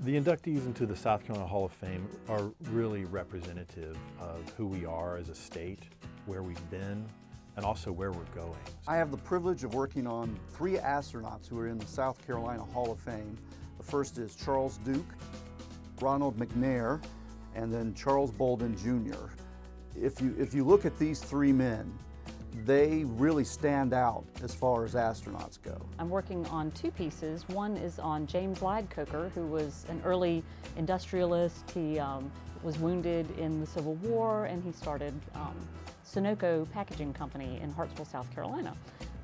The inductees into the South Carolina Hall of Fame are really representative of who we are as a state, where we've been, and also where we're going. I have the privilege of working on 3 astronauts who are in the South Carolina Hall of Fame. The first is Charles Duke, Ronald McNair, and then Charles Bolden Jr. If you look at these 3 men, they really stand out as far as astronauts go. I'm working on 2 pieces. One is on James Ladd Coker, who was an early industrialist. He was wounded in the Civil War, and he started Sunoco Packaging Company in Hartsville, South Carolina.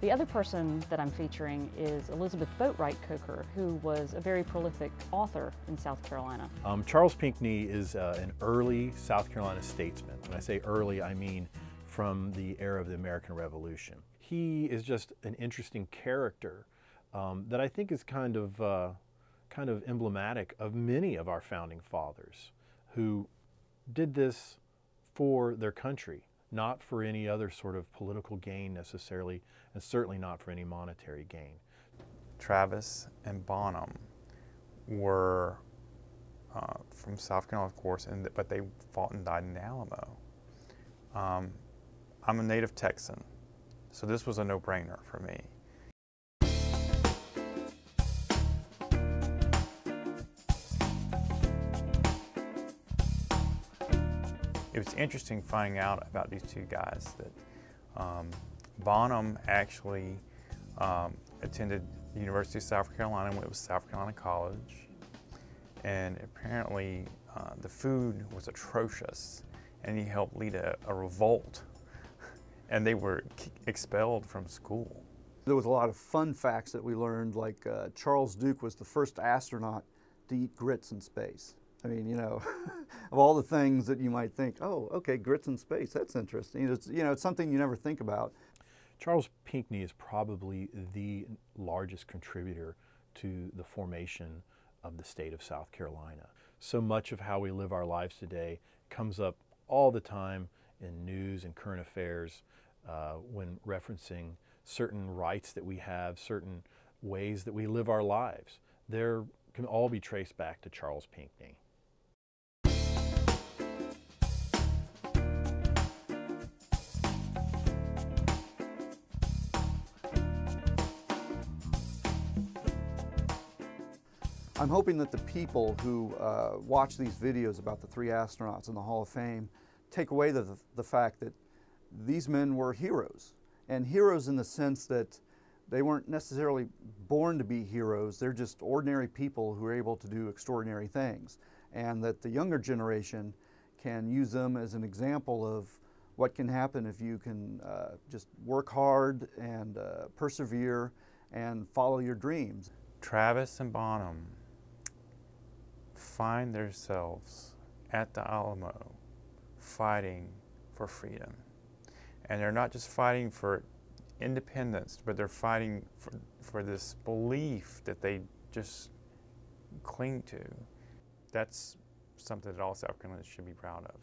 The other person that I'm featuring is Elizabeth Boatwright Coker, who was a very prolific author in South Carolina. Charles Pinckney is an early South Carolina statesman. When I say early, I mean from the era of the American Revolution. He is just an interesting character that I think is kind of emblematic of many of our founding fathers who did this for their country, not for any other sort of political gain necessarily, and certainly not for any monetary gain. Travis and Bonham were from South Carolina, of course, but they fought and died in the Alamo. I'm a native Texan, so this was a no-brainer for me. It was interesting finding out about these 2 guys that Bonham actually attended the University of South Carolina when it was South Carolina College, and apparently the food was atrocious, and he helped lead a revolt, and they were expelled from school. There was a lot of fun facts that we learned, like Charles Duke was the first astronaut to eat grits in space. I mean, you know, of all the things that you might think, oh, okay, grits in space, that's interesting. It's, you know, it's something you never think about. Charles Pinckney is probably the largest contributor to the formation of the state of South Carolina. So much of how we live our lives today comes up all the time in news and current affairs when referencing certain rights that we have, certain ways that we live our lives. They can all be traced back to Charles Pinckney. I'm hoping that the people who watch these videos about the 3 astronauts in the Hall of Fame take away the fact that these men were heroes, and heroes in the sense that they weren't necessarily born to be heroes. They're just ordinary people who are able to do extraordinary things, and that the younger generation can use them as an example of what can happen if you can just work hard and persevere and follow your dreams. Travis and Bonham find themselves at the Alamo fighting for freedom. And they're not just fighting for independence, but they're fighting for this belief that they just cling to. That's something that all South Carolinians should be proud of.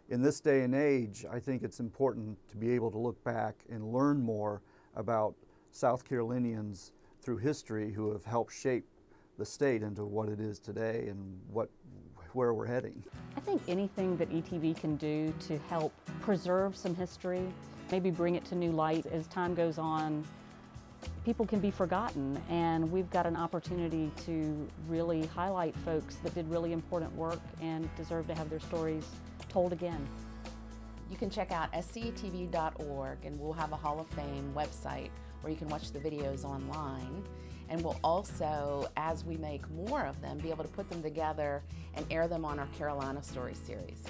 In this day and age, I think it's important to be able to look back and learn more about South Carolinians through history who have helped shape the state into what it is today and where we're heading. I think anything that ETV can do to help preserve some history, maybe bring it to new light as time goes on, people can be forgotten, and we've got an opportunity to really highlight folks that did really important work and deserve to have their stories told again. You can check out scatv.org, and we'll have a Hall of Fame website where you can watch the videos online. And we'll also, as we make more of them, be able to put them together and air them on our Carolina Stories series.